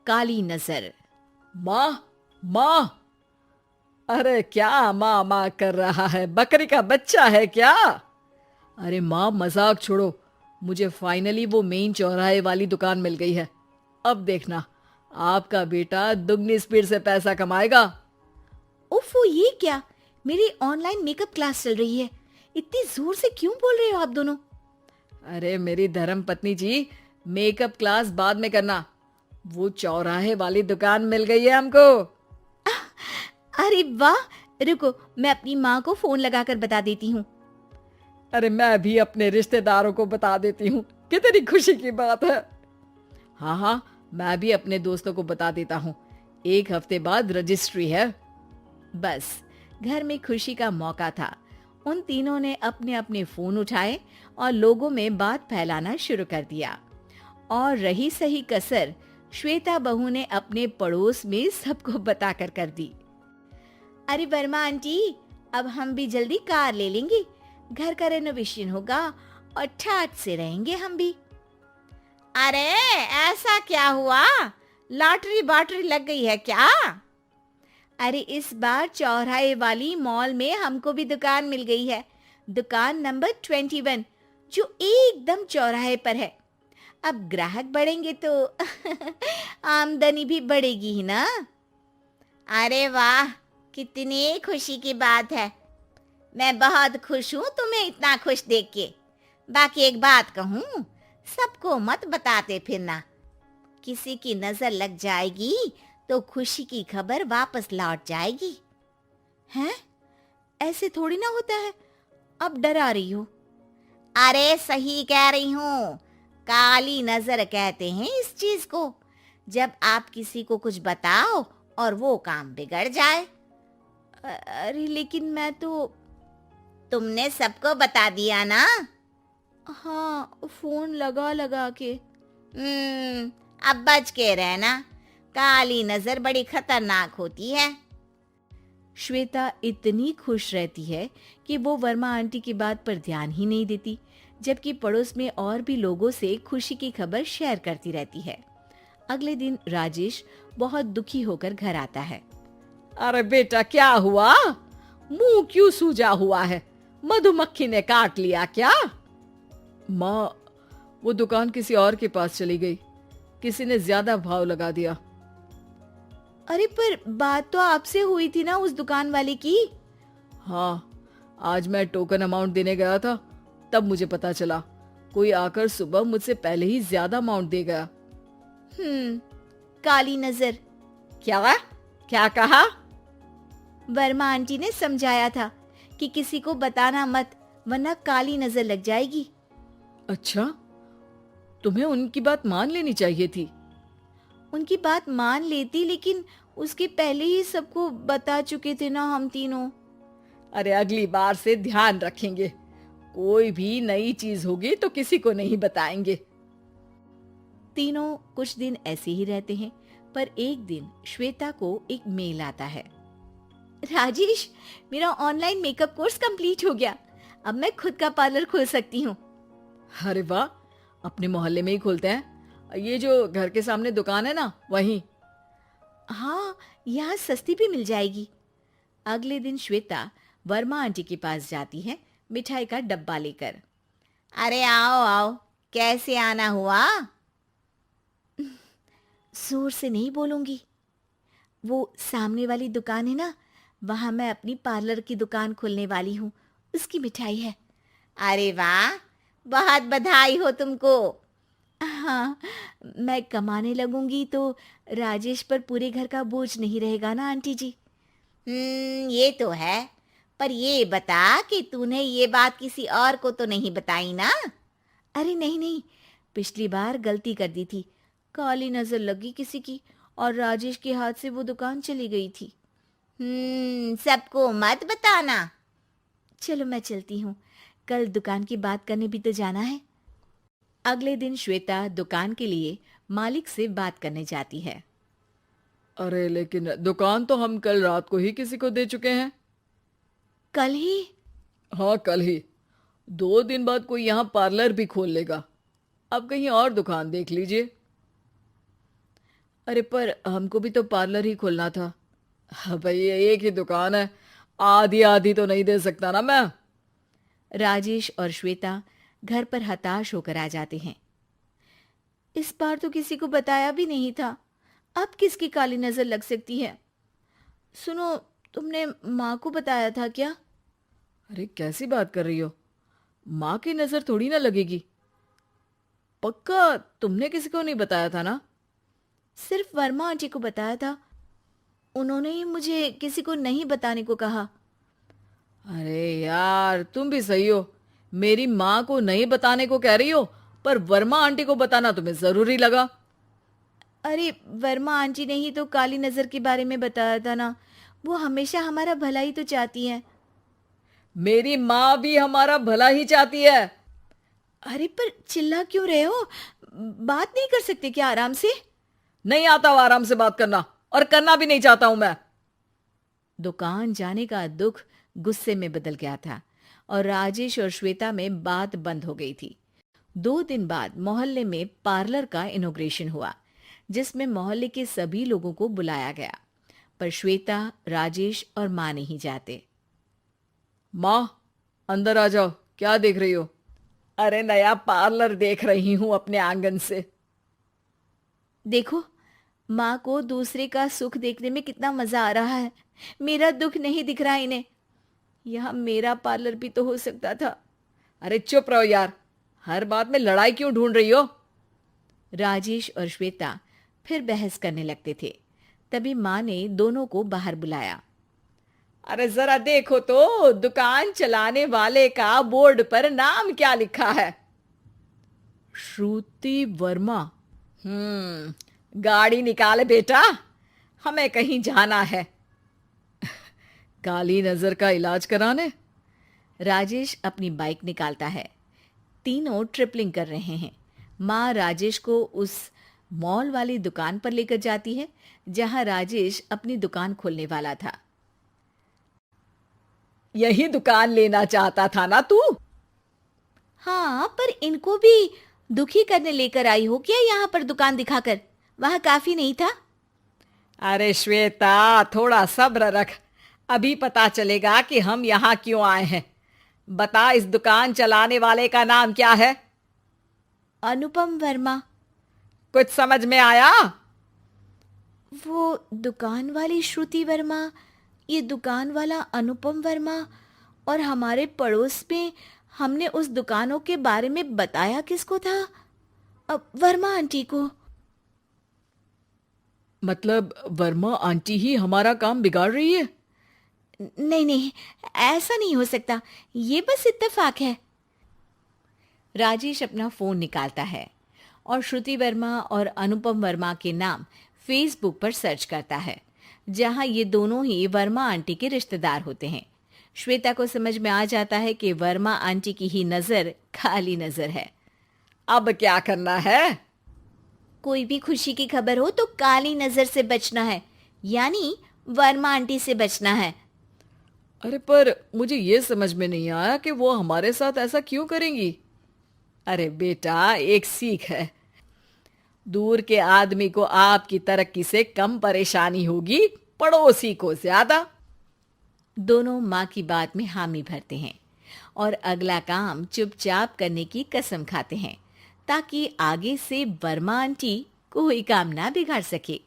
काली नजर। माँ, माँ। अरे क्या माँ माँ कर रहा है? बकरी का बच्चा है क्या? अरे माँ, मजाक छोड़ो। मुझे फाइनली वो मेन चौराहे वाली दुकान मिल गई है। अब देखना, आपका बेटा दुगनी स्पीड से पैसा कमाएगा। ओफो, ये क्या? मेरी ऑनलाइन मेकअप क्लास चल रही है। इतनी जोर से क्यों बोल रहे हो आप दोनों? अरे मेरी धर्म पत्नी जी, मेकअप क्लास बाद में करना। वो चौराहे वाली दुकान मिल गई है हमको। अरे वाह! रुको, मैं अपनी माँ को फोन लगाकर बता देती हूँ। अरे मैं भी अपने रिश्तेदारों को बता देती हूँ। कितनी खुशी की बात है। हाँ हाँ, मैं भी अपने दोस्तों को बता देता हूँ। 1 हफ्ते बाद रजिस्ट्री है। बस, घर में खुशी का मौका था। उन तीनों ने अपने अपने फोन उठाए और लोगों में बात फैलाना शुरू कर दिया। और रही सही कसर श्वेता बहू ने अपने पड़ोस में सबको बताकर कर दी। अरे वर्मा आंटी, अब हम भी जल्दी कार ले लेंगे। घर का रेनोवेशन होगा और ठाट से रहेंगे हम भी। अरे ऐसा क्या हुआ? लॉटरी बाटरी लग गई है क्या? अरे इस बार चौराहे वाली मॉल में हमको भी दुकान मिल गई है। दुकान नंबर 21, जो एकदम चौराहे पर है। अब ग्राहक बढ़ेंगे तो आमदनी भी बढ़ेगी ही ना। अरे वाह, कितनी खुशी की बात है। मैं बहुत खुश हूँ तुम्हें इतना खुश देख के। बाकी एक बात कहूँ, सबको मत बताते फिरना। किसी की नजर लग जाएगी तो खुशी की खबर वापस लौट जाएगी। हैं? ऐसे थोड़ी ना होता है। अब डरा रही हो। अरे सही कह रही हूँ। काली नजर कहते हैं इस चीज को, जब आप किसी को कुछ बताओ और वो काम बिगड़ जाए। अरे लेकिन मैं तो। तुमने सबको बता दिया ना? हाँ, फोन लगा लगा के। अब बच के रहना। काली नजर बड़ी खतरनाक होती है। श्वेता इतनी खुश रहती है कि वो वर्मा आंटी की बात पर ध्यान ही नहीं देती, जबकि पड़ोस में और भी लोगों से खुशी की खबर शेयर करती रहती है। अगले दिन राजेश बहुत दुखी होकर घर आता है। अरे बेटा, क्या हुआ? मुंह क्यों सूजा हुआ है? मधुमक्खी ने काट लिया क्या? माँ, वो दुकान किसी और के पास चली गई। किसी ने ज्यादा भाव लगा दिया। अरे पर बात तो आपसे हुई थी ना उस दुकान वाले की। हाँ, आज मैं टोकन अमाउंट देने गया था, तब मुझे पता चला। कोई आकर सुबह मुझसे पहले ही ज्यादा अमाउंट दे गया। काली नजर। क्या? क्या कहा? वर्मा आंटी ने समझाया था कि किसी को बताना मत, वरना काली नजर लग जाएगी। अच्छा, तुम्हें उनकी बात मान लेनी चाहिए थी। उनकी बात मान लेती, लेकिन उसके पहले ही सबको बता चुके थे ना हम तीनों। अरे अगली बार से ध्यान रखेंगे। कोई भी नई चीज होगी तो किसी को नहीं बताएंगे। तीनों कुछ दिन ऐसे ही रहते हैं, पर एक दिन श्वेता को एक मेल आता है। राजेश, मेरा ऑनलाइन मेकअप कोर्स कंप्लीट हो गया। अब मैं खुद का पार्लर खोल सकती हूँ। अरे वाह, अपने मोहल्ले में ही खोलते हैं। ये जो घर के सामने दुकान है ना, वहीं। हाँ, यहाँ सस्ती भी मिल जाएगी। अगले दिन श्वेता वर्मा आंटी के पास जाती है, मिठाई का डब्बा लेकर। अरे आओ आओ, कैसे आना हुआ? जोर से नहीं बोलूंगी। वो सामने वाली दुकान है ना, वहां मैं अपनी पार्लर की दुकान खोलने वाली हूँ। उसकी मिठाई है। अरे वाह, बहुत बधाई हो तुमको। हाँ, मैं कमाने लगूंगी तो राजेश पर पूरे घर का बोझ नहीं रहेगा ना आंटी जी। ये तो है। पर ये बता कि तूने ये बात किसी और को तो नहीं बताई ना? अरे नहीं नहीं, पिछली बार गलती कर दी थी। काली नजर लगी किसी की और राजेश के हाथ से वो दुकान चली गई थी। सबको मत बताना। चलो मैं चलती हूँ, कल दुकान की बात करने भी तो जाना है। अगले दिन श्वेता दुकान के लिए मालिक से बात करने जाती है। अरे लेकिन दुकान तो हम कल रात को ही किसी को दे चुके हैं। कल ही? हाँ, कल ही। 2 दिन बाद कोई यहाँ पार्लर भी खोल लेगा। अब कहीं और दुकान देख लीजिए। अरे पर हमको भी तो पार्लर ही खोलना था। हाँ भाई, ये एक ही दुकान है, आधी आधी तो नहीं दे सकता ना मैं। राजेश और श्वेता घर पर हताश होकर आ जाते हैं। इस बार तो किसी को बताया भी नहीं था, अब किसकी काली नजर लग सकती है। सुनो, तुमने माँ को बताया था क्या? अरे कैसी बात कर रही हो, माँ की नजर थोड़ी ना लगेगी। पक्का तुमने किसी को नहीं बताया था ना? सिर्फ वर्मा आंटी को बताया था, उन्होंने ही मुझे किसी को नहीं बताने को कहा। अरे यार, तुम भी सही हो, मेरी माँ को नहीं बताने को कह रही हो, पर वर्मा आंटी को बताना तुम्हें जरूरी लगा। अरे वर्मा आंटी ने ही तो काली नजर के बारे में बताया था ना, वो हमेशा हमारा भला ही तो चाहती हैं। मेरी माँ भी हमारा भला ही चाहती है। अरे पर चिल्ला क्यों रहे हो? बात नहीं कर सकते क्या आराम से? नहीं आता वो आराम से बात करना, और करना भी नहीं चाहता हूं मैं। दुकान जाने का दुख गुस्से में बदल गया था और राजेश और श्वेता में बात बंद हो गई थी। 2 दिन बाद मोहल्ले में पार्लर का इनॉग्रेशन हुआ, जिसमें मोहल्ले के सभी लोगों को बुलाया गया, पर श्वेता, राजेश और माँ नहीं जाते। माँ, अंदर आ जाओ, क्या देख रही हो? अरे नया पार्लर देख रही हूं अपने आंगन से। देखो, माँ को दूसरे का सुख देखने में कितना मजा आ रहा है, मेरा दुख नहीं दिख रहा इन्हें। यहाँ मेरा पार्लर भी तो हो सकता था। अरे चुप रहो यार, हर बात में लड़ाई क्यों ढूंढ रही हो? राजेश और श्वेता फिर बहस करने लगते थे। तभी माँ ने दोनों को बाहर बुलाया। अरे जरा देखो तो, दुकान चलाने वाले का बोर्ड पर नाम क्या लिखा है? श्रुति वर्मा। गाड़ी निकाले बेटा, हमें कहीं जाना है। काली नजर का इलाज कराने? राजेश अपनी बाइक निकालता है। तीनों ट्रिपलिंग कर रहे हैं। माँ राजेश को उस मॉल वाली दुकान पर लेकर जाती है जहां राजेश अपनी दुकान खोलने वाला था। यही दुकान लेना चाहता था ना तू? हाँ, पर इनको भी दुखी करने लेकर आई हो क्या यहाँ पर दुकान दिखाकर? वहां काफी नहीं था? अरे श्वेता, थोड़ा सब्र रख, अभी पता चलेगा कि हम यहाँ क्यों आए हैं। बता, इस दुकान चलाने वाले का नाम क्या है? अनुपम वर्मा। कुछ समझ में आया? वो दुकान वाली श्रुति वर्मा, ये दुकान वाला अनुपम वर्मा, और हमारे पड़ोस में हमने उस दुकानों के बारे में बताया किसको था? अब वर्मा आंटी को। मतलब वर्मा आंटी ही हमारा काम बिगाड़ रही है? नहीं नहीं, ऐसा नहीं हो सकता, ये बस इत्तेफाक है। राजेश अपना फोन निकालता है और श्रुति वर्मा और अनुपम वर्मा के नाम फेसबुक पर सर्च करता है, जहां ये दोनों ही वर्मा आंटी के रिश्तेदार होते हैं। श्वेता को समझ में आ जाता है कि वर्मा आंटी की ही नजर खाली नजर है। अब क्या करना है? कोई भी खुशी की खबर हो तो काली नजर से बचना है, यानी वर्मा आंटी से बचना है। अरे पर मुझे ये समझ में नहीं आया कि वो हमारे साथ ऐसा क्यों करेंगी। अरे बेटा, एक सीख है, दूर के आदमी को आपकी तरक्की से कम परेशानी होगी, पड़ोसी को ज्यादा। दोनों माँ की बात में हामी भरते हैं और अगला काम चुपचाप करने की कसम खाते हैं, ताकि आगे से वर्मा आंटी कोई काम ना बिगाड़ सके।